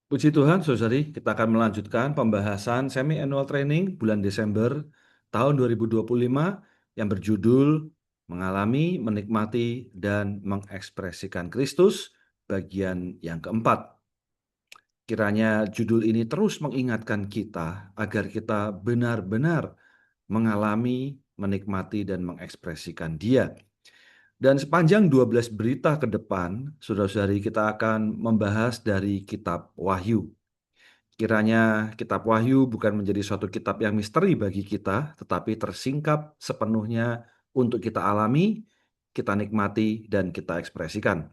Puji Tuhan, saudari, kita akan melanjutkan pembahasan semi-annual training bulan Desember tahun 2025 yang berjudul Mengalami, Menikmati, dan Mengekspresikan Kristus, bagian yang keempat. Kiranya judul ini terus mengingatkan kita agar kita benar-benar mengalami, menikmati, dan mengekspresikan Dia. Dan sepanjang 12 berita ke depan, saudara-saudari, kita akan membahas dari kitab Wahyu. Kiranya kitab Wahyu bukan menjadi suatu kitab yang misteri bagi kita, tetapi tersingkap sepenuhnya untuk kita alami, kita nikmati, dan kita ekspresikan.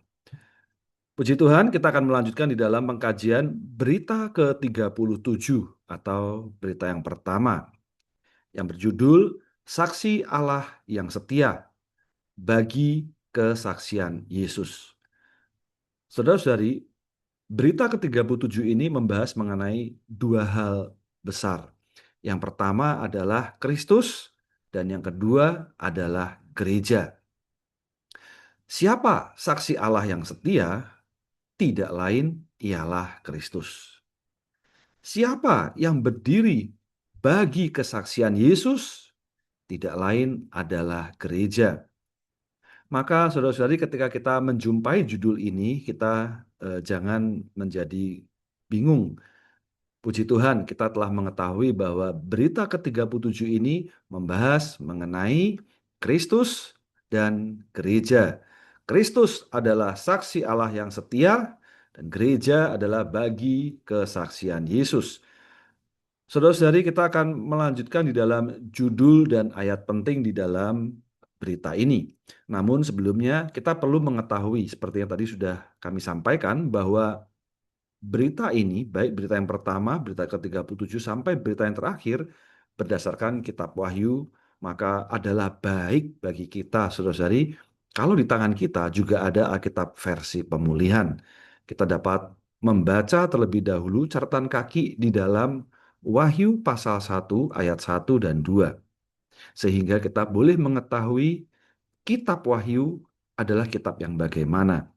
Puji Tuhan, kita akan melanjutkan di dalam pengkajian berita ke-37 atau berita yang pertama, yang berjudul Saksi Allah yang Setia bagi Kesaksian Yesus. Saudara-saudari, berita ke-37 ini membahas mengenai dua hal besar. Yang pertama adalah Kristus dan yang kedua adalah gereja. Siapa saksi Allah yang setia? Tidak lain ialah Kristus. Siapa yang berdiri bagi kesaksian Yesus? Tidak lain adalah gereja. Maka saudara-saudari, ketika kita menjumpai judul ini, kita jangan menjadi bingung. Puji Tuhan, kita telah mengetahui bahwa berita ke-37 ini membahas mengenai Kristus dan gereja. Kristus adalah saksi Allah yang setia, dan gereja adalah bagi kesaksian Yesus. Saudara-saudari, kita akan melanjutkan di dalam judul dan ayat penting di dalam berita ini. Namun sebelumnya kita perlu mengetahui, seperti yang tadi sudah kami sampaikan, bahwa berita ini, baik berita yang pertama, berita ke-37 sampai berita yang terakhir, berdasarkan kitab Wahyu, maka adalah baik bagi kita, saudara-saudari, kalau di tangan kita juga ada Alkitab versi pemulihan. Kita dapat membaca terlebih dahulu catatan kaki di dalam Wahyu pasal 1 ayat 1 dan 2. Sehingga kita boleh mengetahui kitab Wahyu adalah kitab yang bagaimana.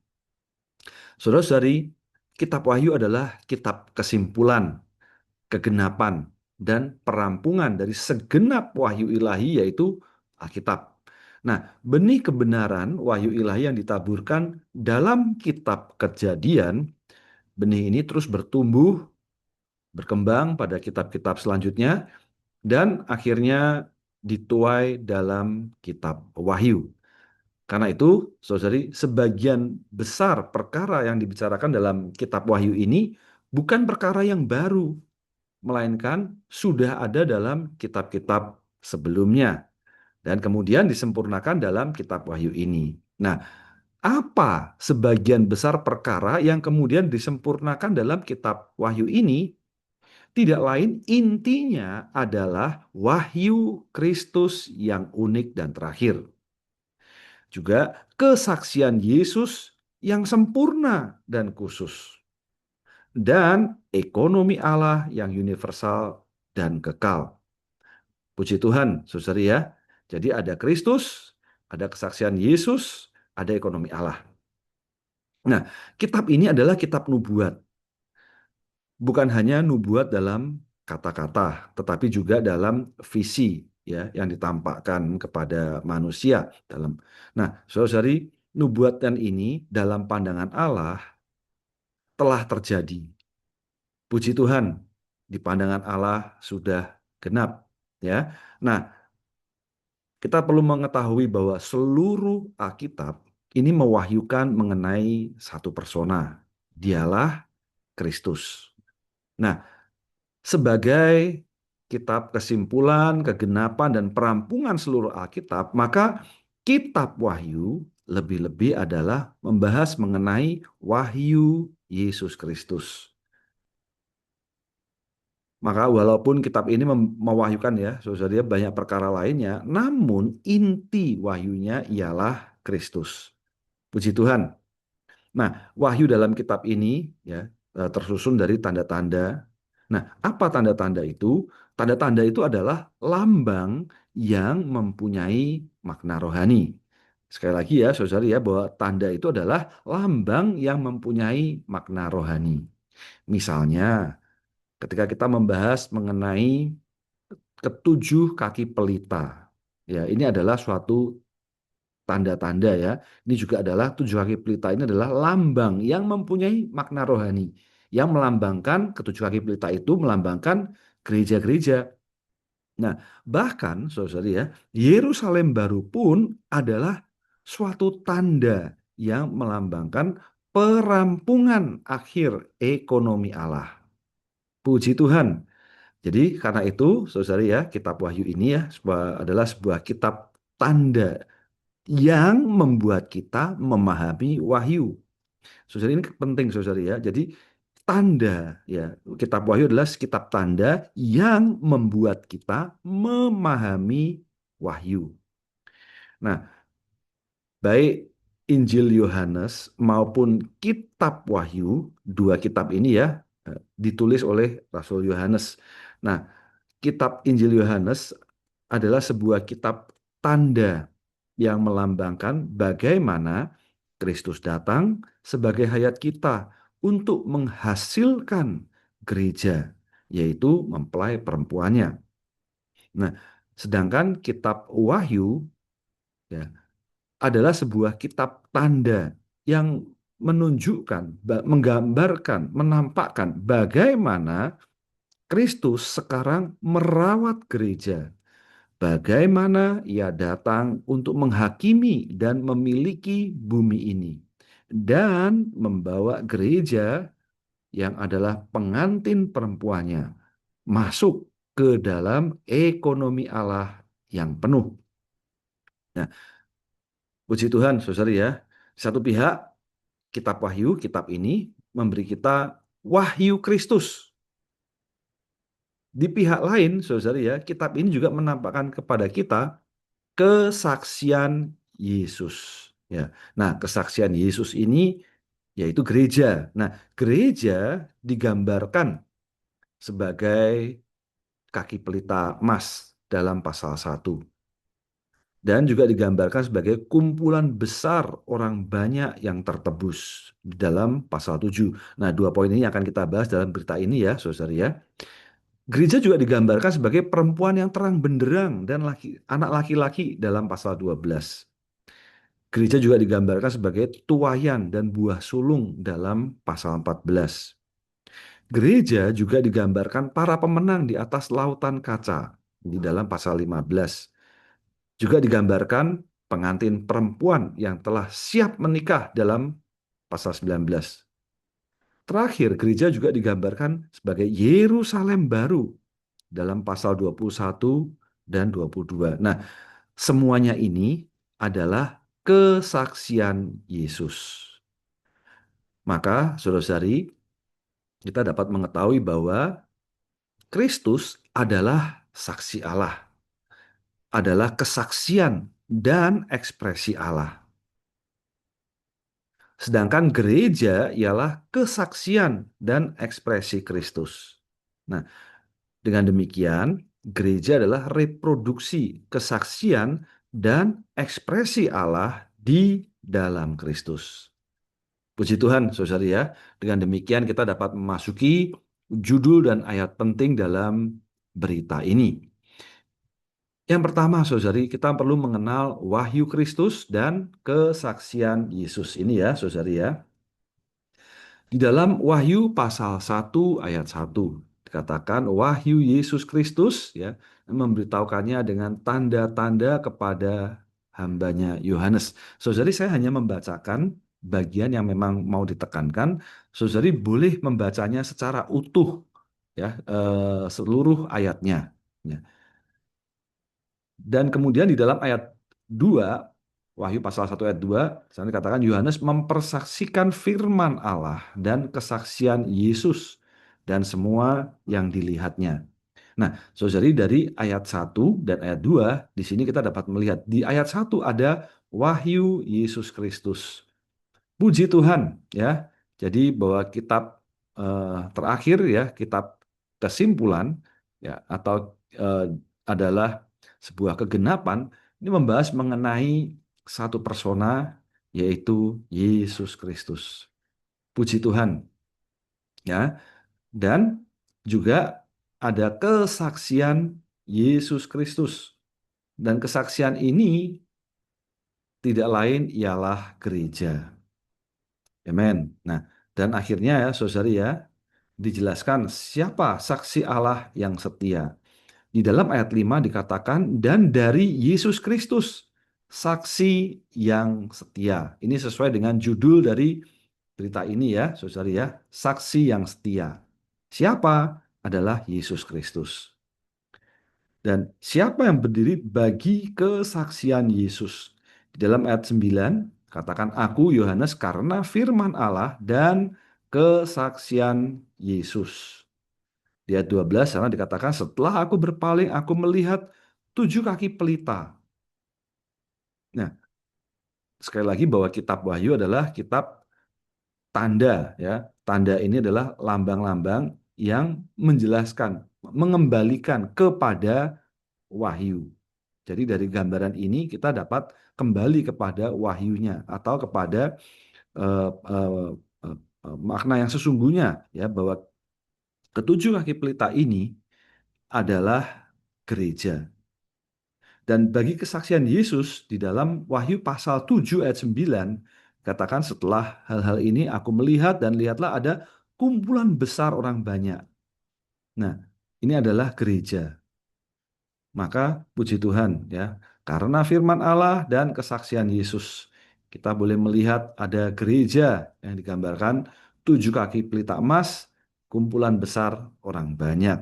Saudara-saudari, kitab Wahyu adalah kitab kesimpulan, kegenapan, dan perampungan dari segenap wahyu ilahi, yaitu Alkitab. Nah, benih kebenaran wahyu ilahi yang ditaburkan dalam kitab Kejadian, benih ini terus bertumbuh, berkembang pada kitab-kitab selanjutnya, dan akhirnya dituai dalam kitab Wahyu. Karena itu, saudari, sebagian besar perkara yang dibicarakan dalam kitab Wahyu ini bukan perkara yang baru, melainkan sudah ada dalam kitab-kitab sebelumnya dan kemudian disempurnakan dalam kitab Wahyu ini. Nah, apa sebagian besar perkara yang kemudian disempurnakan dalam kitab Wahyu ini? Tidak lain, intinya adalah wahyu Kristus yang unik dan terakhir. Juga kesaksian Yesus yang sempurna dan khusus. Dan ekonomi Allah yang universal dan kekal. Puji Tuhan, saudari ya. Jadi ada Kristus, ada kesaksian Yesus, ada ekonomi Allah. Nah, kitab ini adalah kitab nubuat. Bukan hanya nubuat dalam kata-kata, tetapi juga dalam visi ya yang ditampakkan kepada manusia dalam. Nah, saudari, nubuatan ini dalam pandangan Allah telah terjadi. Puji Tuhan, di pandangan Allah sudah genap ya. Nah, kita perlu mengetahui bahwa seluruh Alkitab ini mewahyukan mengenai satu persona. Dialah Kristus. Nah, sebagai kitab kesimpulan, kegenapan, dan perampungan seluruh Alkitab, maka kitab Wahyu lebih-lebih adalah membahas mengenai wahyu Yesus Kristus. Maka walaupun kitab ini mewahyukan ya, saudara, banyak perkara lainnya, namun inti wahyunya ialah Kristus. Puji Tuhan. Nah, wahyu dalam kitab ini ya tersusun dari tanda-tanda. Nah, apa tanda-tanda itu? Tanda-tanda itu adalah lambang yang mempunyai makna rohani. Sekali lagi ya, saudara ya, bahwa tanda itu adalah lambang yang mempunyai makna rohani. Misalnya, ketika kita membahas mengenai ketujuh kaki pelita, ya ini adalah suatu tanda-tanda ya. Ini juga adalah tujuh kaki pelita ini adalah lambang yang mempunyai makna rohani, yang melambangkan ketujuh kaki pelita itu melambangkan gereja-gereja. Nah, bahkan saudara ya, Yerusalem baru pun adalah suatu tanda yang melambangkan perampungan akhir ekonomi Allah. Puji Tuhan. Jadi karena itu, saudara ya, kitab Wahyu ini ya adalah sebuah kitab tanda yang membuat kita memahami Wahyu. Saudara ini penting saudara ya. Jadi tanda ya, kitab Wahyu adalah kitab tanda yang membuat kita memahami Wahyu. Nah, baik Injil Yohanes maupun kitab Wahyu, dua kitab ini ya ditulis oleh Rasul Yohanes. Nah, kitab Injil Yohanes adalah sebuah kitab tanda yang melambangkan bagaimana Kristus datang sebagai hayat kita untuk menghasilkan gereja, yaitu mempelai perempuannya. Nah, sedangkan kitab Wahyu ya, adalah sebuah kitab tanda yang menunjukkan, menggambarkan, menampakkan bagaimana Kristus sekarang merawat gereja. Bagaimana ia datang untuk menghakimi dan memiliki bumi ini, dan membawa gereja yang adalah pengantin perempuannya masuk ke dalam ekonomi Allah yang penuh. Nah, puji Tuhan, saudara ya. Satu pihak, kitab Wahyu, kitab ini memberi kita wahyu Kristus. Di pihak lain, saudara ya, kitab ini juga menampakkan kepada kita kesaksian Yesus. Ya. Nah, kesaksian Yesus ini yaitu gereja. Nah, gereja digambarkan sebagai kaki pelita emas dalam pasal 1. Dan juga digambarkan sebagai kumpulan besar orang banyak yang tertebus di dalam pasal 7. Nah, dua poin ini akan kita bahas dalam berita ini ya, saudara ya. Gereja juga digambarkan sebagai perempuan yang terang benderang dan anak laki-laki dalam pasal 12. Gereja juga digambarkan sebagai tuayan dan buah sulung dalam pasal 14. Gereja juga digambarkan para pemenang di atas lautan kaca di dalam pasal 15. Juga digambarkan pengantin perempuan yang telah siap menikah dalam pasal 19. Terakhir, gereja juga digambarkan sebagai Yerusalem baru dalam pasal 21 dan 22. Nah, semuanya ini adalah kesaksian Yesus. Maka, saudara-saudari, kita dapat mengetahui bahwa Kristus adalah saksi Allah, adalah kesaksian dan ekspresi Allah. Sedangkan gereja ialah kesaksian dan ekspresi Kristus. Nah, dengan demikian, gereja adalah reproduksi kesaksian dan ekspresi Allah di dalam Kristus. Puji Tuhan, saudara ya. Dengan demikian kita dapat memasuki judul dan ayat penting dalam berita ini. Yang pertama, saudari, kita perlu mengenal wahyu Kristus dan kesaksian Yesus. Ini ya, saudari ya. Di dalam Wahyu pasal 1 ayat 1 dikatakan wahyu Yesus Kristus ya memberitahukannya dengan tanda-tanda kepada hambanya Yohanes. Saudari, saya hanya membacakan bagian yang memang mau ditekankan. Saudari boleh membacanya secara utuh ya seluruh ayatnya. Ya. Dan kemudian di dalam ayat 2, Wahyu pasal 1 ayat 2, sana dikatakan Yohanes mempersaksikan firman Allah dan kesaksian Yesus dan semua yang dilihatnya. Nah, saudari, dari ayat 1 dan ayat 2, di sini kita dapat melihat di ayat 1 ada wahyu Yesus Kristus. Puji Tuhan ya. Jadi bahwa kitab terakhir ya, kitab kesimpulan ya atau adalah sebuah kegenapan ini membahas mengenai satu persona yaitu Yesus Kristus. Puji Tuhan. ya. Dan juga ada kesaksian Yesus Kristus. Dan kesaksian ini tidak lain ialah gereja. Amen. Nah, dan akhirnya ya, saudari ya, dijelaskan siapa saksi Allah yang setia. Di dalam ayat 5 dikatakan, dan dari Yesus Kristus, saksi yang setia. Ini sesuai dengan judul dari berita ini ya, saudari ya, saksi yang setia. Siapa? Adalah Yesus Kristus. Dan siapa yang berdiri bagi kesaksian Yesus? Di dalam ayat 9, katakan aku Yohanes karena firman Allah dan kesaksian Yesus. Di ayat 12 sana dikatakan setelah aku berpaling aku melihat 7 kaki pelita. Nah, sekali lagi bahwa kitab Wahyu adalah kitab tanda ya. Tanda ini adalah lambang-lambang yang menjelaskan, mengembalikan kepada wahyu. Jadi dari gambaran ini kita dapat kembali kepada wahyunya atau kepada eh, eh, makna yang sesungguhnya ya bahwa ketujuh kaki pelita ini adalah gereja. Dan bagi kesaksian Yesus di dalam Wahyu pasal 7 ayat 9 katakan setelah hal-hal ini aku melihat dan lihatlah ada kumpulan besar orang banyak. Nah, ini adalah gereja. Maka puji Tuhan ya, karena firman Allah dan kesaksian Yesus, kita boleh melihat ada gereja yang digambarkan 7 kaki pelita emas, kumpulan besar orang banyak.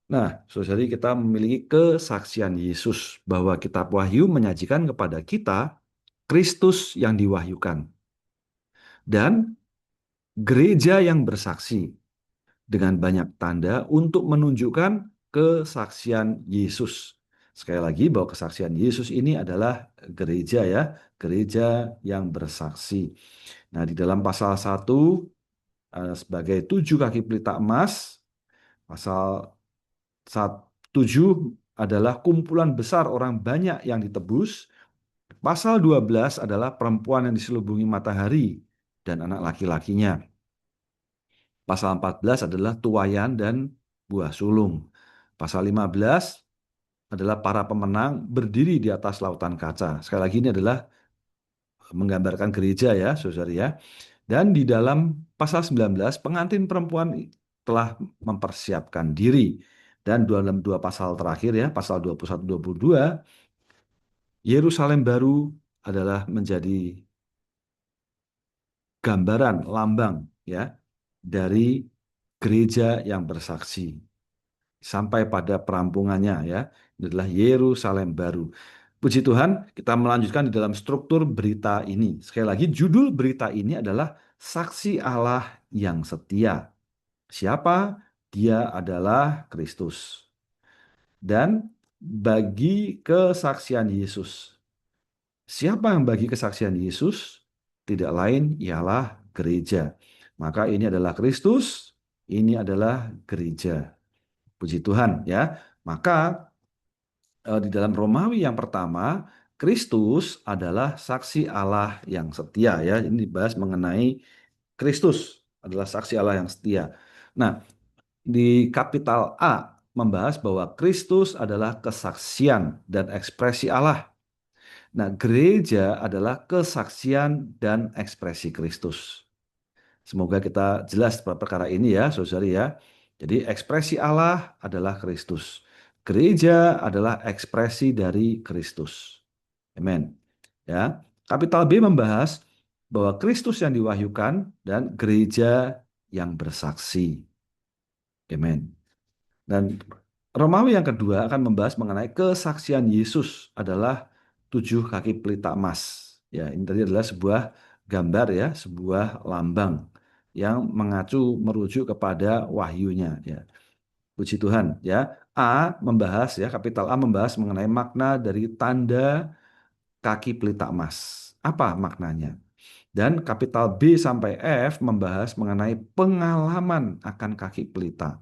Nah, saudari kita memiliki kesaksian Yesus bahwa kitab Wahyu menyajikan kepada kita Kristus yang diwahyukan dan gereja yang bersaksi dengan banyak tanda untuk menunjukkan kesaksian Yesus. Sekali lagi bahwa kesaksian Yesus ini adalah gereja ya, gereja yang bersaksi. Nah, di dalam pasal 1 sebagai 7 kaki pelita emas, pasal 7 adalah kumpulan besar orang banyak yang ditebus. Pasal 12 adalah perempuan yang diselubungi matahari dan anak laki-lakinya. Pasal 14 adalah tuayan dan buah sulung. Pasal 15 adalah para pemenang berdiri di atas lautan kaca. Sekali lagi ini adalah menggambarkan gereja ya, saudari ya. Dan di dalam pasal 19 pengantin perempuan telah mempersiapkan diri. Dan dalam 2 pasal terakhir ya, pasal 21-22, Yerusalem baru adalah menjadi gambaran, lambang ya dari gereja yang bersaksi sampai pada perampungannya ya. Ini adalah Yerusalem baru. Puji Tuhan, kita melanjutkan di dalam struktur berita ini. Sekali lagi, judul berita ini adalah Saksi Allah yang Setia. Siapa? Dia adalah Kristus. Dan bagi kesaksian Yesus. Siapa yang bagi kesaksian Yesus? Tidak lain ialah gereja. Maka ini adalah Kristus, ini adalah gereja. Puji Tuhan ya. Maka di dalam Romawi yang pertama, Kristus adalah saksi Allah yang setia ya. Ini dibahas mengenai Kristus adalah saksi Allah yang setia. Nah, di kapital A membahas bahwa Kristus adalah kesaksian dan ekspresi Allah. Nah, gereja adalah kesaksian dan ekspresi Kristus. Semoga kita jelas perkara ini ya, saudari ya. Jadi ekspresi Allah adalah Kristus. Gereja adalah ekspresi dari Kristus. Amin. Ya. Kapital B membahas bahwa Kristus yang diwahyukan dan gereja yang bersaksi. Amin. Dan Romawi yang kedua akan membahas mengenai kesaksian Yesus adalah 7 kaki pelita emas. Ya, ini tadi adalah sebuah gambar ya, sebuah lambang yang mengacu merujuk kepada wahyunya. Ya, puji Tuhan. Ya, A membahas ya, kapital A membahas mengenai makna dari tanda kaki pelita emas. Apa maknanya? Dan kapital B sampai F membahas mengenai pengalaman akan kaki pelita.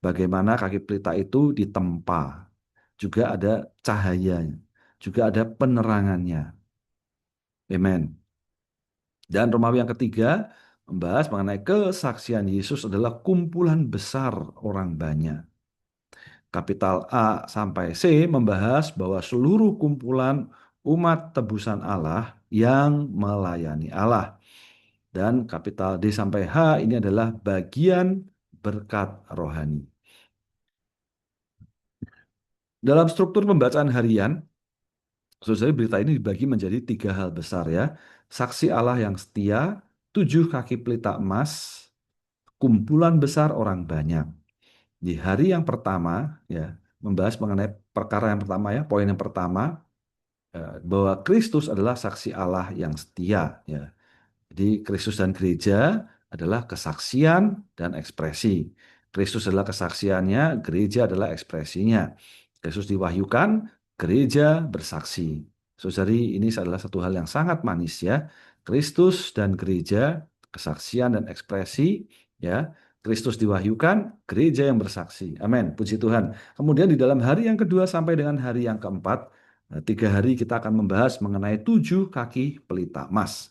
Bagaimana kaki pelita itu ditempa. Juga ada cahayanya. Juga ada penerangannya. Amen. Dan Romawi yang ketiga membahas mengenai kesaksian Yesus adalah kumpulan besar orang banyak. Kapital A sampai C membahas bahwa seluruh kumpulan umat tebusan Allah yang melayani Allah. Dan kapital D sampai H ini adalah bagian berkat rohani. Dalam struktur pembacaan harian, saudara, berita ini dibagi menjadi 3 hal besar ya. Saksi Allah yang setia, 7 kaki pelita emas, kumpulan besar orang banyak. Di hari yang pertama ya, membahas mengenai perkara yang pertama ya, poin yang pertama, bahwa Kristus adalah saksi Allah yang setia ya. Jadi Kristus dan gereja adalah kesaksian dan ekspresi. Kristus adalah kesaksiannya, gereja adalah ekspresinya. Kristus diwahyukan, gereja bersaksi. Saudari, ini adalah satu hal yang sangat manis ya. Kristus dan gereja, kesaksian dan ekspresi ya. Kristus diwahyukan, gereja yang bersaksi. Amin. Puji Tuhan. Kemudian di dalam hari yang kedua sampai dengan hari yang keempat, 3 hari kita akan membahas mengenai 7 kaki pelita emas.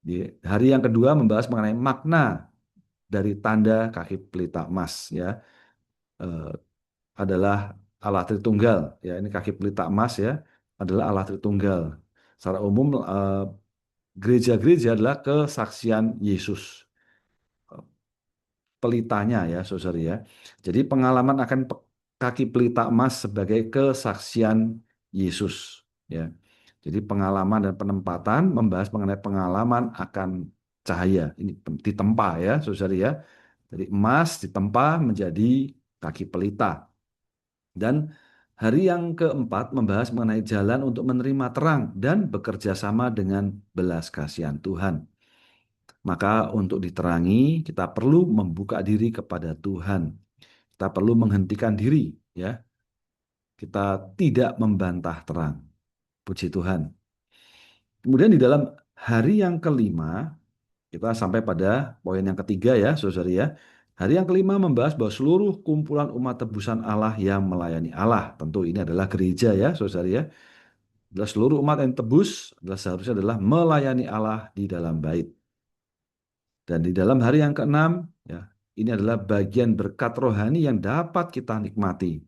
Di hari yang kedua membahas mengenai makna dari tanda kaki pelita emas ya. Eh, adalah Allah Tritunggal ya. Ini kaki pelita emas ya, adalah Allah Tritunggal. Secara umum gereja-gereja adalah kesaksian Yesus. Pelitanya ya, saudara ya. Jadi pengalaman akan kaki pelita emas sebagai kesaksian Yesus ya. Jadi pengalaman dan penempatan membahas mengenai pengalaman akan cahaya. Ini ditempa ya, saudara ya. Jadi emas ditempa menjadi kaki pelita. Dan hari yang keempat membahas mengenai jalan untuk menerima terang dan bekerja sama dengan belas kasihan Tuhan. Maka untuk diterangi kita perlu membuka diri kepada Tuhan. Kita perlu menghentikan diri ya. Kita tidak membantah terang. Puji Tuhan. Kemudian di dalam hari yang kelima kita sampai pada poin yang ketiga ya, saudara ya. Hari yang kelima membahas bahwa seluruh kumpulan umat tebusan Allah yang melayani Allah. Tentu ini adalah gereja ya, saudara ya. Adalah seluruh umat yang tebus adalah seharusnya adalah melayani Allah di dalam bait. Dan di dalam hari yang keenam, ya, ini adalah bagian berkat rohani yang dapat kita nikmati.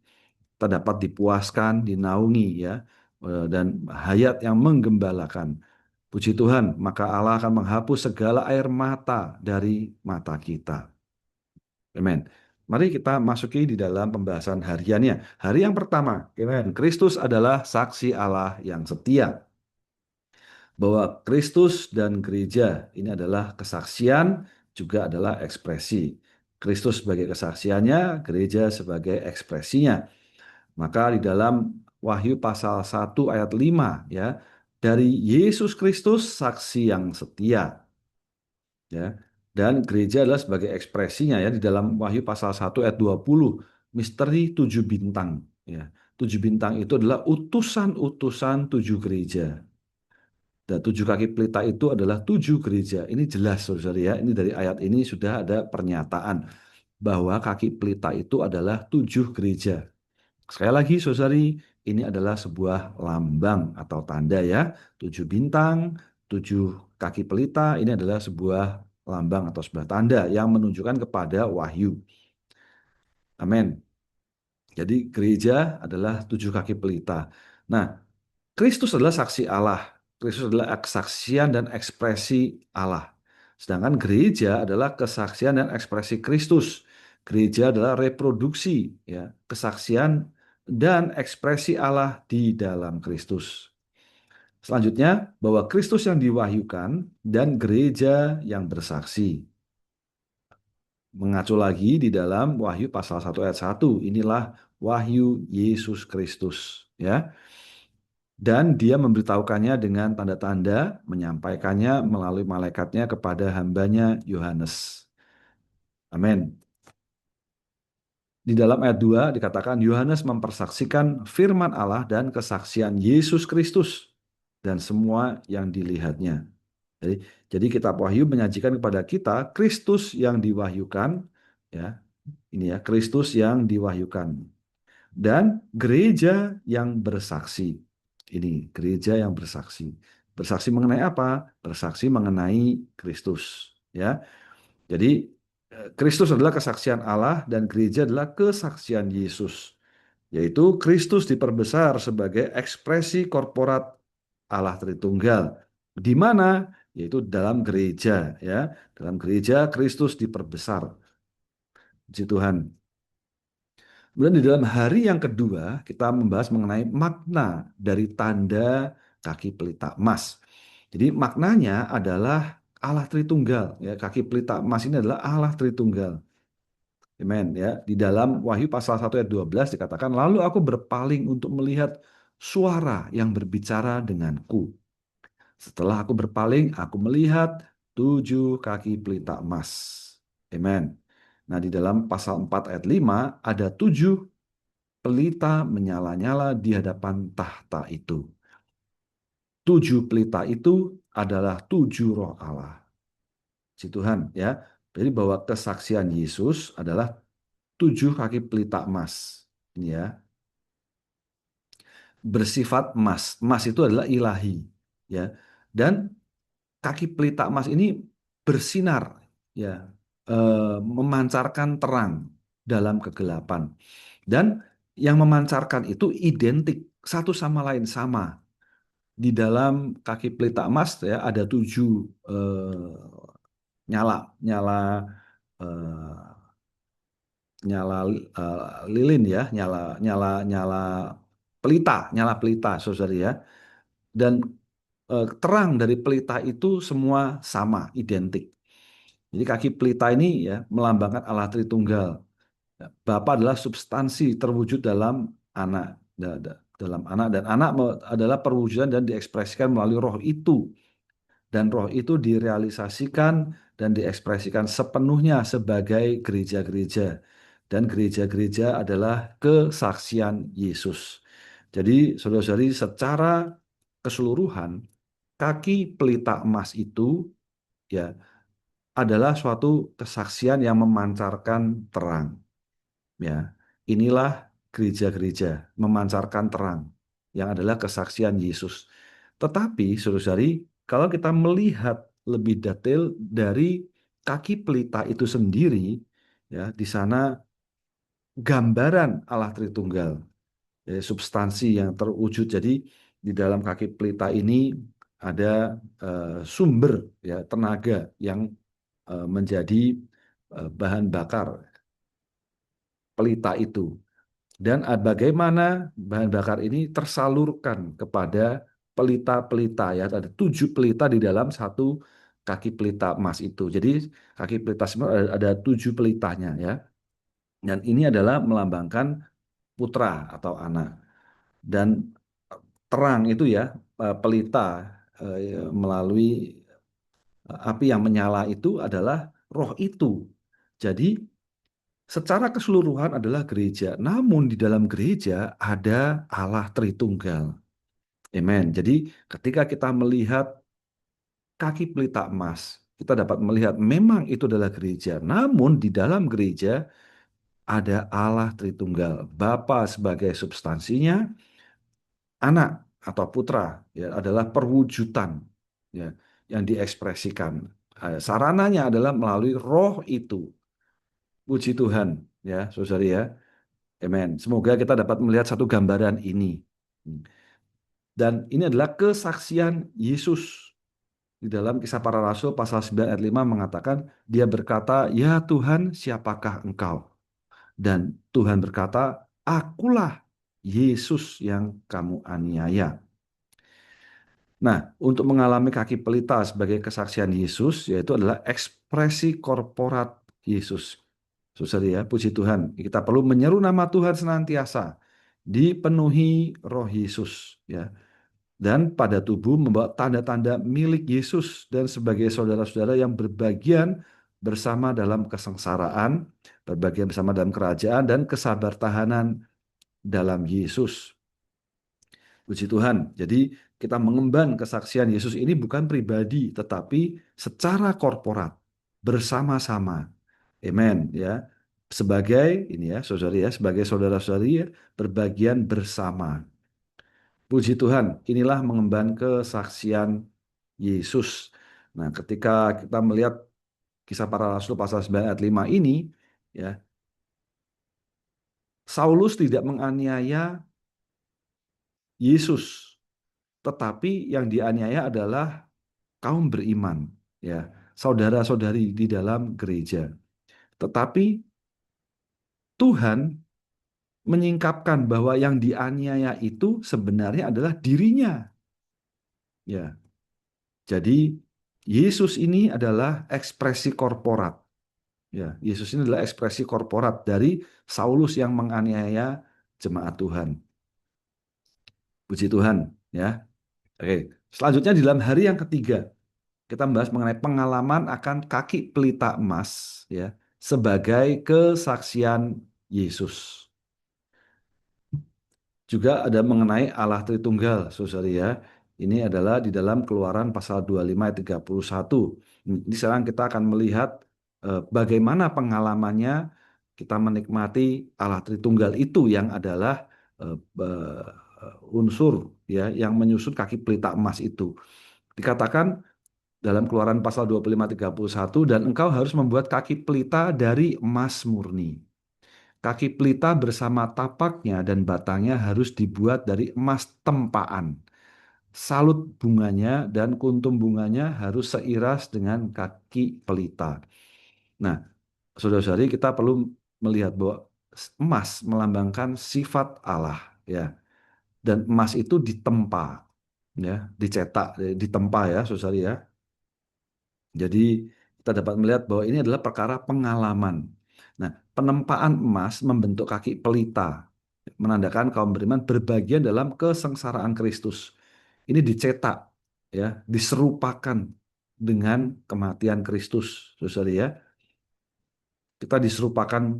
Kita dapat dipuaskan, dinaungi, ya, dan hayat yang menggembalakan. Puji Tuhan, maka Allah akan menghapus segala air mata dari mata kita. Amin. Mari kita masuki di dalam pembahasan hariannya. Hari yang pertama, amen. Kristus adalah saksi Allah yang setia. Bahwa Kristus dan gereja ini adalah kesaksian, juga adalah ekspresi. Kristus sebagai kesaksiannya, gereja sebagai ekspresinya. Maka di dalam Wahyu pasal 1 ayat 5 ya, dari Yesus Kristus saksi yang setia ya. Dan gereja adalah sebagai ekspresinya ya, di dalam Wahyu pasal 1 ayat 20, misteri 7 bintang ya. 7 bintang itu adalah utusan-utusan 7 gereja. Dan 7 kaki pelita itu adalah 7 gereja. Ini jelas, saudara ya. Ini dari ayat ini sudah ada pernyataan bahwa kaki pelita itu adalah 7 gereja. Sekali lagi, saudari, ini adalah sebuah lambang atau tanda ya. 7 bintang, 7 kaki pelita, ini adalah sebuah lambang atau sebuah tanda yang menunjukkan kepada wahyu. Amin. Jadi gereja adalah 7 kaki pelita. Nah, Kristus adalah saksi Allah. Kristus adalah kesaksian dan ekspresi Allah. Sedangkan gereja adalah kesaksian dan ekspresi Kristus. Gereja adalah reproduksi, ya, kesaksian dan ekspresi Allah di dalam Kristus. Selanjutnya, bahwa Kristus yang diwahyukan dan gereja yang bersaksi. Mengacu lagi di dalam Wahyu pasal 1 ayat 1. Inilah wahyu Yesus Kristus, ya. Dan dia memberitahukannya dengan tanda-tanda, menyampaikannya melalui malaikatnya kepada hambanya Yohanes. Amin. Di dalam ayat 2 dikatakan Yohanes mempersaksikan firman Allah dan kesaksian Yesus Kristus dan semua yang dilihatnya. Jadi kitab Wahyu menyajikan kepada kita Kristus yang diwahyukan, ya. Ini ya, Kristus yang diwahyukan dan gereja yang bersaksi. Ini gereja yang bersaksi. Bersaksi mengenai apa? Bersaksi mengenai Kristus. ya. Jadi Kristus adalah kesaksian Allah dan gereja adalah kesaksian Yesus, yaitu Kristus diperbesar sebagai ekspresi korporat Allah Tritunggal. Di mana? Yaitu dalam gereja, ya. Dalam gereja Kristus diperbesar. Puji Tuhan. Kemudian di dalam hari yang kedua kita membahas mengenai makna dari tanda kaki pelita emas. Jadi maknanya adalah Allah Tritunggal, ya. Kaki pelita emas ini adalah Allah Tritunggal. Amen, ya. Di dalam Wahyu pasal 1 ayat 12 dikatakan, lalu aku berpaling untuk melihat suara yang berbicara denganku. Setelah aku berpaling, aku melihat 7 kaki pelita emas. Amen. Nah, di dalam pasal 4 ayat 5 ada 7 pelita menyala-nyala di hadapan tahta itu. 7 pelita itu adalah 7 roh Allah. Si Tuhan, ya. Jadi bahwa kesaksian Yesus adalah 7 kaki pelita emas. Ini ya, bersifat emas. Emas itu adalah ilahi, ya. Dan kaki pelita emas ini bersinar, ya, memancarkan terang dalam kegelapan. Dan yang memancarkan itu identik satu sama lain, sama. Di dalam kaki pelita emas, ya, ada 7 nyala nyala eh, nyala lilin, ya, nyala nyala nyala nyala pelita, saudara, ya. Dan terang dari pelita itu semua sama, identik. Jadi kaki pelita ini, ya, melambangkan Allah Tritunggal. Bapa adalah substansi terwujud dalam anak, dalam anak, dan anak adalah perwujudan dan diekspresikan melalui roh itu. Dan roh itu direalisasikan dan diekspresikan sepenuhnya sebagai gereja-gereja. Dan gereja-gereja adalah kesaksian Yesus. Jadi saudara-saudari, secara keseluruhan kaki pelita emas itu, ya, adalah suatu kesaksian yang memancarkan terang. Ya, inilah gereja-gereja memancarkan terang yang adalah kesaksian Yesus. Tetapi, saudara-saudari, kalau kita melihat lebih detail dari kaki pelita itu sendiri, ya, di sana gambaran Allah Tritunggal, ya, substansi yang terwujud. Jadi di dalam kaki pelita ini ada sumber, ya, tenaga yang menjadi bahan bakar pelita itu. Dan bagaimana bahan bakar ini tersalurkan kepada pelita-pelita, ya, ada 7 pelita di dalam satu kaki pelita emas itu. Jadi kaki pelita emas ada 7 pelitanya, ya. Dan ini adalah melambangkan putra atau anak. Dan terang itu, ya, pelita melalui api yang menyala itu adalah roh itu. Jadi secara keseluruhan adalah gereja. Namun di dalam gereja ada Allah Tritunggal. Amen. Jadi ketika kita melihat kaki pelita emas, kita dapat melihat memang itu adalah gereja. Namun di dalam gereja ada Allah Tritunggal. Bapa sebagai substansinya, anak atau putra, ya, adalah perwujudan, ya, yang diekspresikan. Sarananya adalah melalui roh itu. Puji Tuhan, ya, saudari, ya. Amen. Semoga kita dapat melihat satu gambaran ini. Dan ini adalah kesaksian Yesus. Di dalam Kisah Para Rasul pasal 9 ayat 5 mengatakan, dia berkata, ya Tuhan, siapakah engkau? Dan Tuhan berkata, akulah Yesus yang kamu aniaya. Nah, untuk mengalami kaki pelita sebagai kesaksian Yesus, yaitu adalah ekspresi korporat Yesus. Saudara, ya, puji Tuhan. Kita perlu menyeru nama Tuhan senantiasa, dipenuhi roh Yesus, ya. Dan pada tubuh membawa tanda-tanda milik Yesus dan sebagai saudara-saudara yang berbagian bersama dalam kesengsaraan, berbagian bersama dalam kerajaan dan kesabartahanan dalam Yesus. Puji Tuhan. Jadi kita mengemban kesaksian Yesus ini bukan pribadi, tetapi secara korporat, bersama-sama. Amen, ya. Sebagai ini, ya, saudari, ya, sebagai saudara-saudari, ya, berbagian bersama. Puji Tuhan, inilah mengemban kesaksian Yesus. Nah, ketika kita melihat Kisah Para Rasul pasal 9 ayat 5 ini, ya, Saulus tidak menganiaya Yesus, tetapi yang dianiaya adalah kaum beriman, ya, saudara-saudari di dalam gereja. Tetapi Tuhan menyingkapkan bahwa yang dianiaya itu sebenarnya adalah dirinya. Ya, jadi Yesus ini adalah ekspresi korporat. Ya, Yesus ini adalah ekspresi korporat dari Saulus yang menganiaya jemaat Tuhan. Puji Tuhan, ya. Oke, selanjutnya di dalam hari yang ketiga kita membahas mengenai pengalaman akan kaki pelita emas, ya, sebagai kesaksian Yesus. Juga ada mengenai Allah Tritunggal, saudara, ya. Ini adalah di dalam Keluaran pasal 25 ayat 31. Ini sekarang kita akan melihat bagaimana pengalamannya kita menikmati Allah Tritunggal itu yang adalah unsur, ya, yang menyusun kaki pelita emas itu. Dikatakan dalam Keluaran pasal 25 ayat 31, dan engkau harus membuat kaki pelita dari emas murni. Kaki pelita bersama tapaknya dan batangnya harus dibuat dari emas tempaan. Salut bunganya dan kuntum bunganya harus seiras dengan kaki pelita. Nah, saudara-saudari, kita perlu melihat bahwa emas melambangkan sifat Allah, ya. Dan emas itu ditempa, ya, dicetak, ditempa, ya, saudari, ya. Jadi kita dapat melihat bahwa ini adalah perkara pengalaman. Nah, penempaan emas membentuk kaki pelita, menandakan kaum beriman berbagian dalam kesengsaraan Kristus. Ini dicetak, ya, diserupakan dengan kematian Kristus, saudara, ya. Kita diserupakan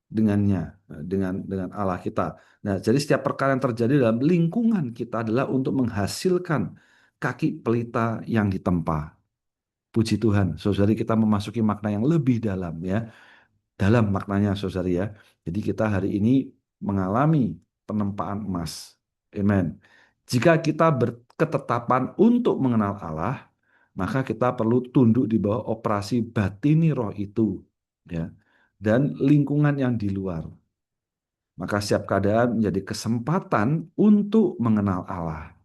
dengannya, dengan Allah kita. Nah, jadi setiap perkara yang terjadi dalam lingkungan kita adalah untuk menghasilkan kaki pelita yang ditempa. Puji Tuhan, saudari, kita memasuki makna yang lebih dalam, ya. Dalam maknanya, saudari, ya. Jadi kita hari ini mengalami penempaan emas. Amen. Jika kita berketetapan untuk mengenal Allah, maka kita perlu tunduk di bawah operasi batini roh itu, ya. Dan lingkungan yang di luar. Maka setiap keadaan menjadi kesempatan untuk mengenal Allah.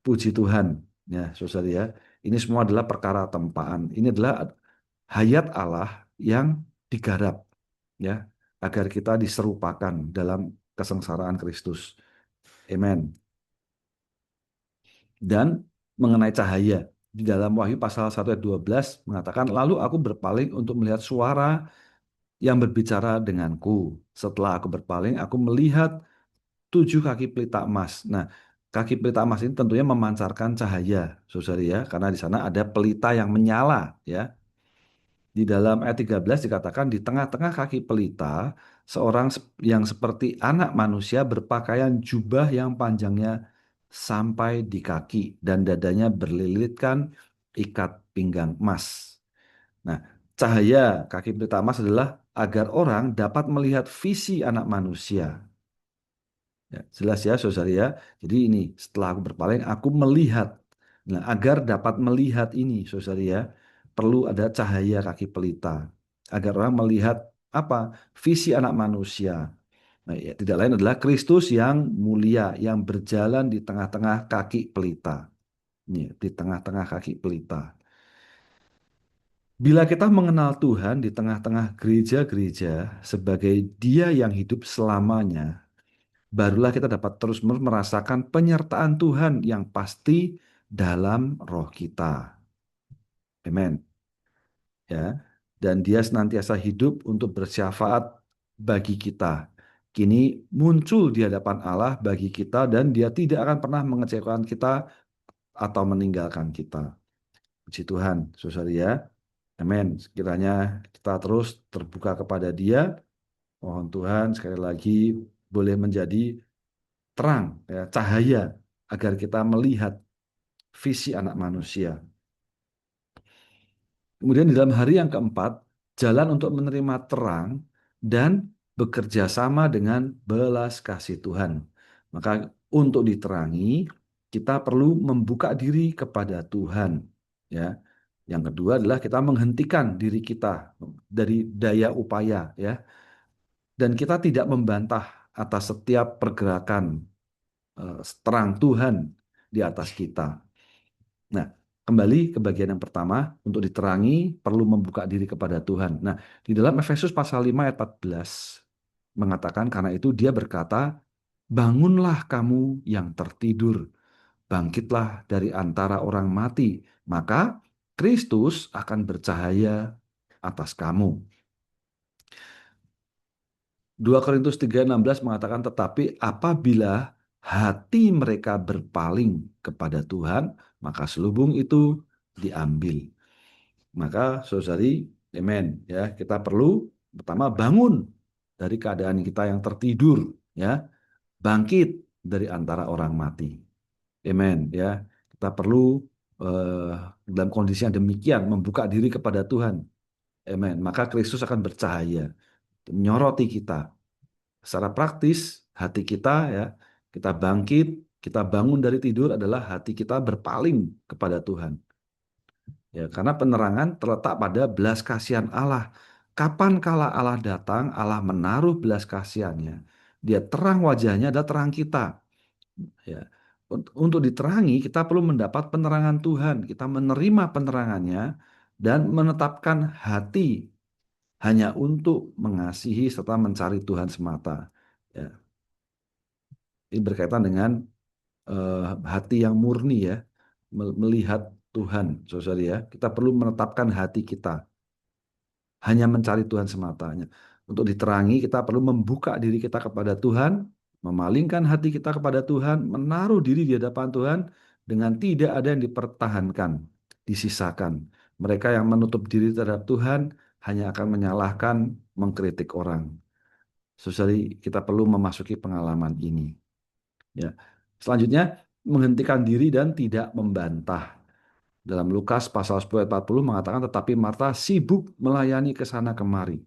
Puji Tuhan, ya, saudara, ya. Ini semua adalah perkara tempaan. Ini adalah hayat Allah yang digarap, ya, agar kita diserupakan dalam kesengsaraan Kristus. Amen. Dan mengenai cahaya, di dalam Wahyu pasal 1 ayat 12 mengatakan, lalu aku berpaling untuk melihat suara yang berbicara denganku. Setelah aku berpaling, aku melihat 7 kaki pelita emas. Nah, kaki pelita emas ini tentunya memancarkan cahaya, saudari, ya, karena di sana ada pelita yang menyala, ya. Di dalam ayat 13 dikatakan, di tengah-tengah kaki pelita seorang yang seperti anak manusia berpakaian jubah yang panjangnya sampai di kaki dan dadanya berlilitkan ikat pinggang emas. Nah, cahaya kaki pelita emas adalah agar orang dapat melihat visi anak manusia. Ya, jelas, ya, saudara, ya. Jadi ini setelah aku berpaling, aku melihat. Nah, agar dapat melihat ini, saudara, ya, perlu ada cahaya kaki pelita. Agar orang melihat apa? Visi anak manusia. Nah, ya, tidak lain adalah Kristus yang mulia, yang berjalan di tengah-tengah kaki pelita. Ini, di tengah-tengah kaki pelita. Bila kita mengenal Tuhan di tengah-tengah gereja-gereja sebagai Dia yang hidup selamanya, barulah kita dapat terus-menerus merasakan penyertaan Tuhan yang pasti dalam roh kita. Amen. Ya. Dan Dia senantiasa hidup untuk bersyafaat bagi kita. Kini muncul di hadapan Allah bagi kita dan Dia tidak akan pernah mengecewakan kita atau meninggalkan kita. Puji Tuhan, saudara, ya. Amin. Kiranya kita terus terbuka kepada Dia. Mohon Tuhan sekali lagi boleh menjadi terang, ya, cahaya agar kita melihat visi anak manusia. Kemudian di dalam hari yang keempat, jalan untuk menerima terang dan bekerja sama dengan belas kasih Tuhan. Maka untuk diterangi, kita perlu membuka diri kepada Tuhan, ya. Yang kedua adalah kita menghentikan diri kita dari daya upaya, ya, dan kita tidak membantah atas setiap pergerakan terang Tuhan di atas kita. Nah, kembali ke bagian yang pertama, untuk diterangi perlu membuka diri kepada Tuhan. Nah, di dalam Efesus pasal 5 ayat 14 mengatakan, karena itu dia berkata, bangunlah kamu yang tertidur, bangkitlah dari antara orang mati, maka Kristus akan bercahaya atas kamu. 2 Korintus 3:16 mengatakan, tetapi apabila hati mereka berpaling kepada Tuhan, maka selubung itu diambil. Maka saudari, amen, ya, kita perlu pertama bangun dari keadaan kita yang tertidur, ya, bangkit dari antara orang mati. Amen, ya. Kita perlu eh, dalam kondisi yang demikian membuka diri kepada Tuhan. Amen. Maka Kristus akan bercahaya, menyoroti kita. Secara praktis, hati kita, ya, kita bangkit, kita bangun dari tidur adalah hati kita berpaling kepada Tuhan. Ya, karena penerangan terletak pada belas kasihan Allah. Kapan kala Allah datang, Allah menaruh belas kasihannya. Dia terang wajahnya, ada terang kita. Ya. Untuk diterangi, kita perlu mendapat penerangan Tuhan. Kita menerima penerangannya dan menetapkan hati hanya untuk mengasihi serta mencari Tuhan semata. Ya. Ini berkaitan dengan hati yang murni, ya, melihat Tuhan, saudara, ya. Kita perlu menetapkan hati kita hanya mencari Tuhan sematanya. Untuk diterangi, kita perlu membuka diri kita kepada Tuhan, memalingkan hati kita kepada Tuhan, menaruh diri di hadapan Tuhan dengan tidak ada yang dipertahankan, disisakan. Mereka yang menutup diri terhadap Tuhan hanya akan menyalahkan, mengkritik orang. Saudari, kita perlu memasuki pengalaman ini. Ya. Selanjutnya, menghentikan diri dan tidak membantah. Dalam Lukas pasal 10 ayat 40 mengatakan, tetapi Marta sibuk melayani ke sana kemari.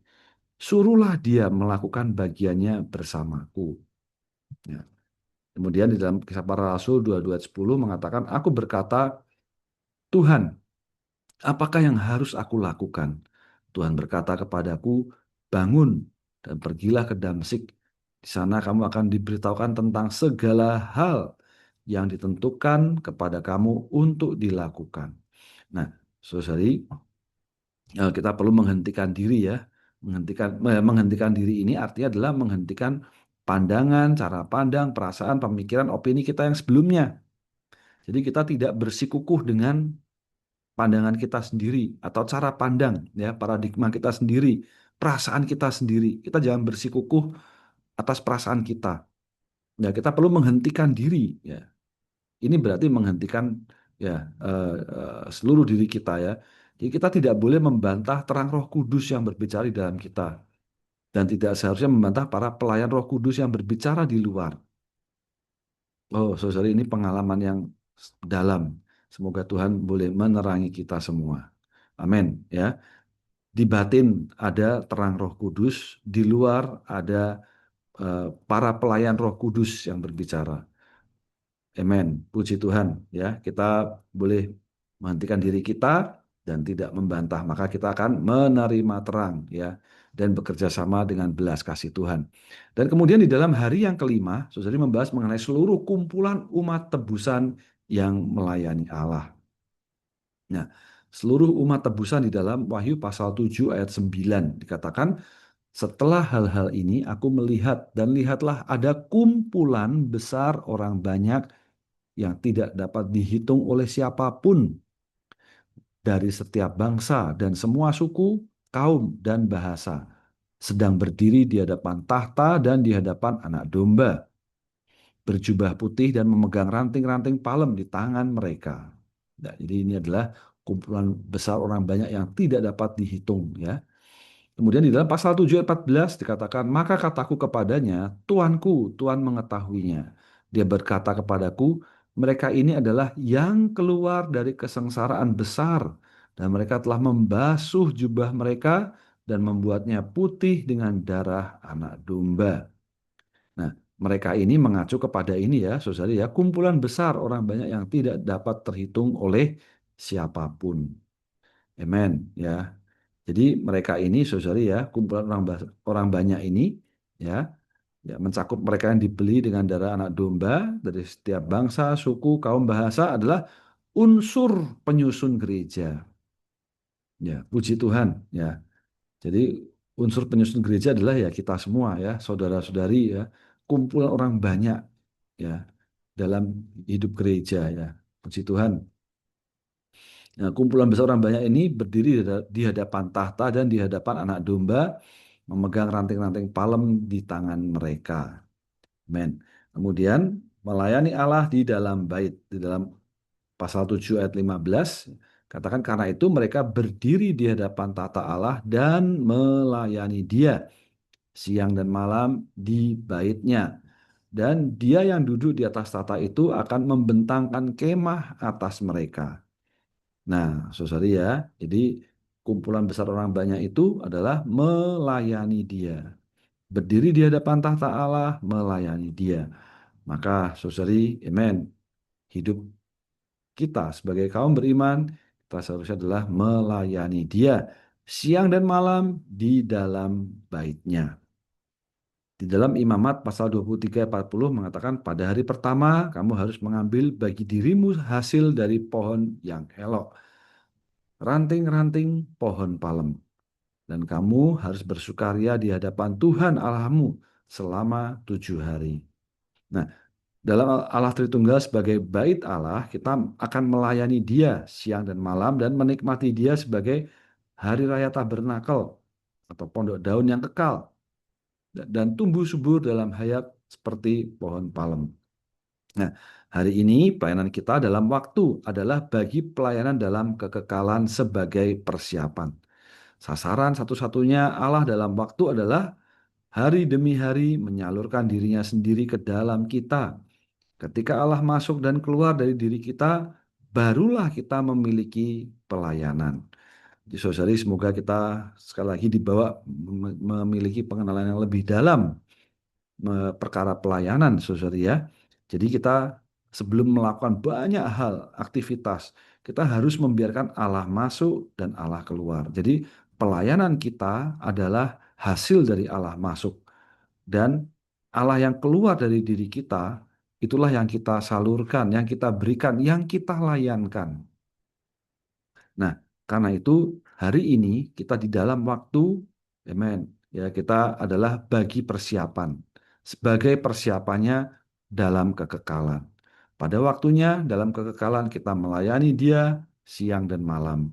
Suruhlah dia melakukan bagiannya bersamaku. Ya. Kemudian di dalam Kisah Para Rasul 22 ayat 10 mengatakan, aku berkata, Tuhan, apakah yang harus aku lakukan? Tuhan berkata kepadaku, bangun dan pergilah ke Damsik. Di sana kamu akan diberitahukan tentang segala hal yang ditentukan kepada kamu untuk dilakukan. Nah, saudari, kita perlu menghentikan diri, ya. Menghentikan diri ini artinya adalah menghentikan pandangan, cara pandang, perasaan, pemikiran, opini kita yang sebelumnya. Jadi kita tidak bersikukuh dengan pandangan kita sendiri atau cara pandang, ya, paradigma kita sendiri, perasaan kita sendiri. Kita jangan bersikukuh atas perasaan kita. Ya, kita perlu menghentikan diri, ya. Ini berarti menghentikan, ya, seluruh diri kita, ya. Jadi kita tidak boleh membantah terang Roh Kudus yang berbicara di dalam kita, dan tidak seharusnya membantah para pelayan Roh Kudus yang berbicara di luar. Oh, saudara, ini pengalaman yang dalam. Semoga Tuhan boleh menerangi kita semua. Amin, ya. Di batin ada terang Roh Kudus, di luar ada para pelayan Roh Kudus yang berbicara. Amin. Puji Tuhan, ya. Kita boleh menghentikan diri kita dan tidak membantah, maka kita akan menerima terang, ya, dan bekerja sama dengan belas kasih Tuhan. Dan kemudian di dalam hari yang kelima, saudara, membahas mengenai seluruh kumpulan umat tebusan yang melayani Allah. Nah, seluruh umat tebusan di dalam Wahyu pasal 7 ayat 9 dikatakan, setelah hal-hal ini aku melihat dan lihatlah ada kumpulan besar orang banyak yang tidak dapat dihitung oleh siapapun, dari setiap bangsa dan semua suku, kaum, dan bahasa, sedang berdiri di hadapan tahta dan di hadapan Anak Domba, berjubah putih dan memegang ranting-ranting palem di tangan mereka. Nah, jadi ini adalah kumpulan besar orang banyak yang tidak dapat dihitung, ya. Kemudian di dalam pasal 7 ayat 14 dikatakan, maka kataku kepadanya, Tuanku, Tuhan mengetahuinya. Dia berkata kepadaku, mereka ini adalah yang keluar dari kesengsaraan besar, dan mereka telah membasuh jubah mereka dan membuatnya putih dengan darah anak domba. Nah, mereka ini mengacu kepada ini, ya, saudara, ya, kumpulan besar orang banyak yang tidak dapat terhitung oleh siapapun. Amen, ya. Jadi mereka ini, saudari ya, kumpulan orang banyak ini, ya, ya, mencakup mereka yang dibeli dengan darah anak domba dari setiap bangsa, suku, kaum, bahasa adalah unsur penyusun gereja. Ya, puji Tuhan, ya. Jadi unsur penyusun gereja adalah ya kita semua ya, saudara-saudari ya, kumpulan orang banyak ya dalam hidup gereja ya. Puji Tuhan. Nah, kumpulan besar orang banyak ini berdiri di hadapan tahta dan di hadapan anak domba, memegang ranting-ranting palem di tangan mereka. Amen. Kemudian melayani Allah di dalam bait, di dalam pasal 7 ayat 15, katakan karena itu mereka berdiri di hadapan tata Allah dan melayani Dia siang dan malam di baitnya. Dan Dia yang duduk di atas tata itu akan membentangkan kemah atas mereka. Nah, saudari ya, jadi kumpulan besar orang banyak itu adalah melayani Dia. Berdiri di hadapan tahta Allah, melayani Dia. Maka, saudari, amen. Hidup kita sebagai kaum beriman, kita seharusnya adalah melayani Dia siang dan malam di dalam bait-Nya. Di dalam Imamat pasal 23-40 mengatakan pada hari pertama kamu harus mengambil bagi dirimu hasil dari pohon yang elok, ranting-ranting pohon palem, dan kamu harus bersukaria di hadapan Tuhan Allahmu selama 7 hari. Nah, dalam Allah Tritunggal sebagai bait Allah, kita akan melayani Dia siang dan malam dan menikmati Dia sebagai hari raya tabernakel atau pondok daun yang kekal dan tumbuh subur dalam hayat seperti pohon palem. Nah, hari ini pelayanan kita dalam waktu adalah bagi pelayanan dalam kekekalan sebagai persiapan. Sasaran satu-satunya Allah dalam waktu adalah hari demi hari menyalurkan dirinya sendiri ke dalam kita. Ketika Allah masuk dan keluar dari diri kita, barulah kita memiliki pelayanan. Jadi saudari, semoga kita sekali lagi dibawa memiliki pengenalan yang lebih dalam perkara pelayanan, saudari ya. Jadi kita sebelum melakukan banyak hal, aktivitas, kita harus membiarkan Allah masuk dan Allah keluar. Jadi pelayanan kita adalah hasil dari Allah masuk dan Allah yang keluar dari diri kita, itulah yang kita salurkan, yang kita berikan, yang kita layankan. Nah, karena itu hari ini kita di dalam waktu, amen, ya kita adalah bagi persiapan, sebagai persiapannya dalam kekekalan. Pada waktunya dalam kekekalan kita melayani Dia siang dan malam.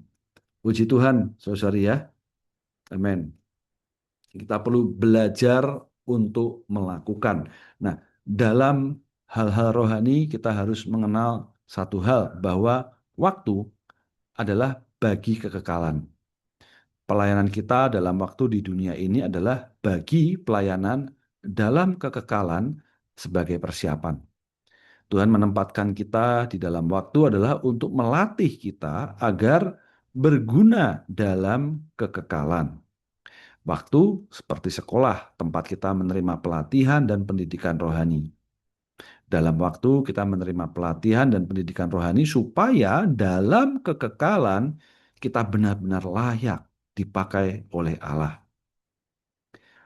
Puji Tuhan, saudari ya, amen. Kita perlu belajar untuk melakukan. Nah, dalam hal-hal rohani kita harus mengenal satu hal, bahwa waktu adalah bagi kekekalan. Pelayanan kita dalam waktu di dunia ini adalah bagi pelayanan dalam kekekalan sebagai persiapan. Tuhan menempatkan kita di dalam waktu adalah untuk melatih kita agar berguna dalam kekekalan. Waktu seperti sekolah, tempat kita menerima pelatihan dan pendidikan rohani. Dalam waktu kita menerima pelatihan dan pendidikan rohani supaya dalam kekekalan kita benar-benar layak dipakai oleh Allah.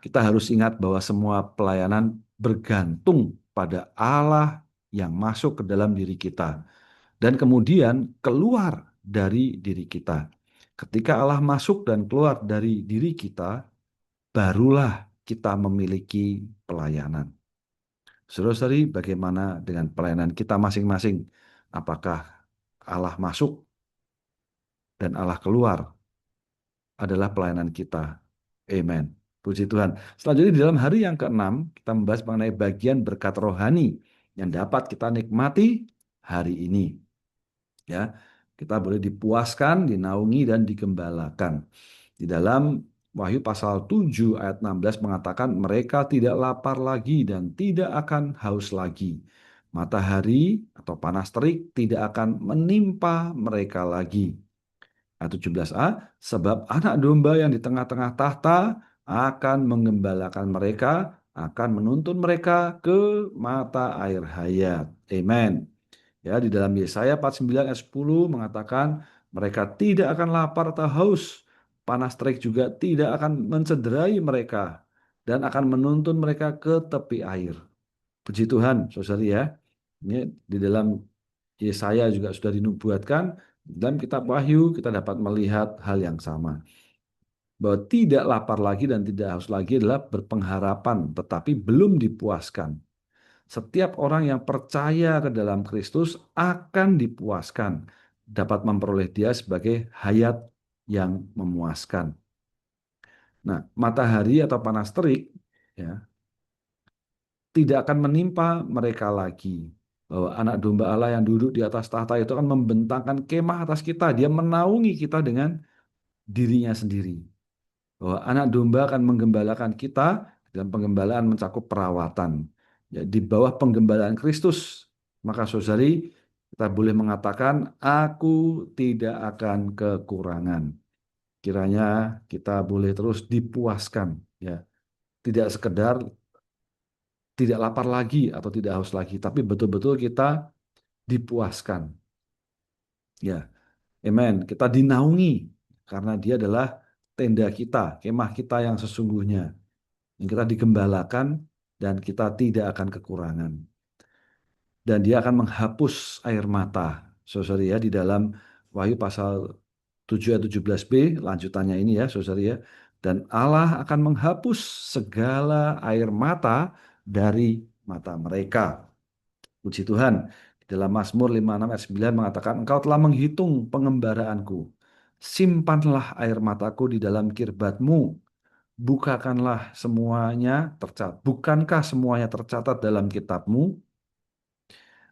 Kita harus ingat bahwa semua pelayanan bergantung pada Allah yang masuk ke dalam diri kita dan kemudian keluar dari diri kita. Ketika Allah masuk dan keluar dari diri kita, barulah kita memiliki pelayanan. Saudara-saudari, bagaimana dengan pelayanan kita masing-masing? Apakah Allah masuk dan Allah keluar adalah pelayanan kita? Amen. Puji Tuhan. Selanjutnya di dalam hari yang ke-6, kita membahas mengenai bagian berkat rohani yang dapat kita nikmati hari ini. Ya, kita boleh dipuaskan, dinaungi, dan digembalakan. Di dalam Wahyu pasal 7 ayat 16 mengatakan mereka tidak lapar lagi dan tidak akan haus lagi. Matahari atau panas terik tidak akan menimpa mereka lagi. Ayat 17a, sebab anak domba yang di tengah-tengah tahta akan menggembalakan mereka, akan menuntun mereka ke mata air hayat. Amen. Ya, di dalam Yesaya 49 ayat 10 mengatakan Mereka tidak akan lapar atau haus. Panas terik juga tidak akan mencederai mereka dan akan menuntun mereka ke tepi air. Puji Tuhan, saudari ya. Ini di dalam Yesaya juga sudah dinubuatkan. Dalam kitab Wahyu kita dapat melihat hal yang sama. Bahwa tidak lapar lagi dan tidak haus lagi adalah berpengharapan, tetapi belum dipuaskan. Setiap orang yang percaya ke dalam Kristus akan dipuaskan, dapat memperoleh Dia sebagai hayat yang memuaskan. Nah, matahari atau panas terik ya tidak akan menimpa mereka lagi. Bahwa anak domba Allah yang duduk di atas tahta itu akan membentangkan kemah atas kita. Dia menaungi kita dengan dirinya sendiri. Bahwa anak domba akan menggembalakan kita dan penggembalaan mencakup perawatan. Ya, di bawah penggembalaan Kristus, maka saudari kita boleh mengatakan, aku tidak akan kekurangan. Kiranya kita boleh terus dipuaskan, ya. Tidak sekedar tidak lapar lagi atau tidak haus lagi, tapi betul-betul kita dipuaskan. Ya, amen. Kita dinaungi karena Dia adalah tenda kita, kemah kita yang sesungguhnya. Yang kita digembalakan dan kita tidak akan kekurangan. Dan Dia akan menghapus air mata. Saudari ya, di dalam Wahyu pasal 7 ayat 17b, lanjutannya ini ya, saudari ya. Dan Allah akan menghapus segala air mata dari mata mereka. Puji Tuhan. Di dalam Mazmur 56 ayat 9 mengatakan, Engkau telah menghitung pengembaraanku. Simpanlah air mataku di dalam kirbatmu. Bukakanlah semuanya tercatat. Bukankah semuanya tercatat dalam kitabmu?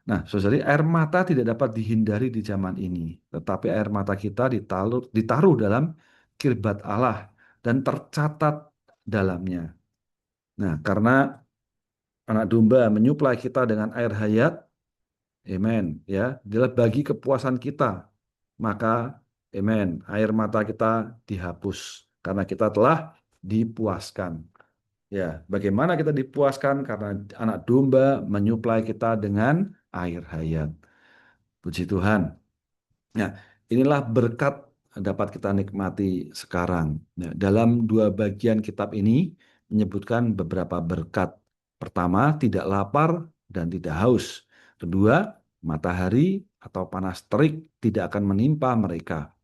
Nah, saudari, air mata tidak dapat dihindari di zaman ini. Tetapi air mata kita ditaruh dalam kirbat Allah dan tercatat dalamnya. Nah, karena anak domba menyuplai kita dengan air hayat, amen, ya, adalah bagi kepuasan kita. Maka, amen, air mata kita dihapus karena kita telah dipuaskan. Ya, bagaimana kita dipuaskan? Karena anak domba menyuplai kita dengan air hayat. Puji Tuhan. Nah, inilah berkat dapat kita nikmati sekarang. Nah, dalam dua bagian kitab ini menyebutkan beberapa berkat. Pertama, tidak lapar dan tidak haus. Kedua, matahari atau panas terik tidak akan menimpa mereka.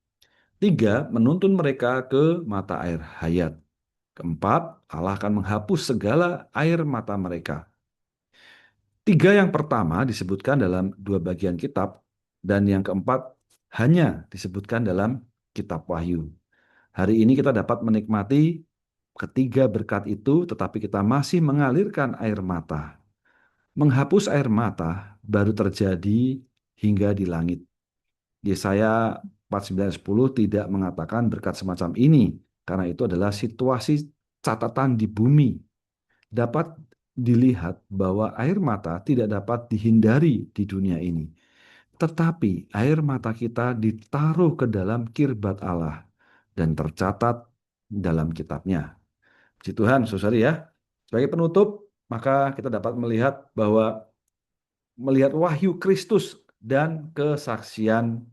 Tiga, menuntun mereka ke mata air hayat. Keempat, Allah akan menghapus segala air mata mereka. Tiga yang pertama disebutkan dalam dua bagian kitab, dan yang keempat hanya disebutkan dalam kitab Wahyu. Hari ini kita dapat menikmati ketiga berkat itu, tetapi kita masih mengalirkan air mata. Menghapus air mata baru terjadi hingga di langit. Yesaya 49:10 tidak mengatakan berkat semacam ini, karena itu adalah situasi catatan di bumi. Dapat dilihat bahwa air mata tidak dapat dihindari di dunia ini. Tetapi air mata kita ditaruh ke dalam kirbat Allah dan tercatat dalam kitabnya. Puji Tuhan, saudari ya. Sebagai penutup, maka kita dapat melihat bahwa melihat wahyu Kristus dan kesaksian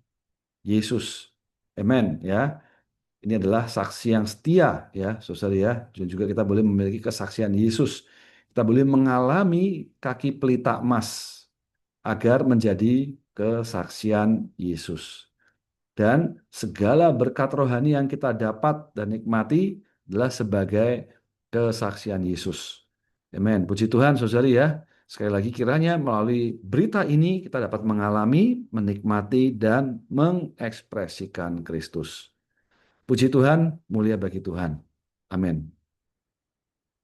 Yesus. Amen ya. Ini adalah saksi yang setia ya, saudari ya. Dan juga kita boleh memiliki kesaksian Yesus. Kita boleh mengalami kaki pelita emas agar menjadi kesaksian Yesus. Dan segala berkat rohani yang kita dapat dan nikmati adalah sebagai kesaksian Yesus. Amin. Puji Tuhan, saudari ya. Sekali lagi kiranya melalui berita ini kita dapat mengalami, menikmati, dan mengekspresikan Kristus. Puji Tuhan, mulia bagi Tuhan. Amin.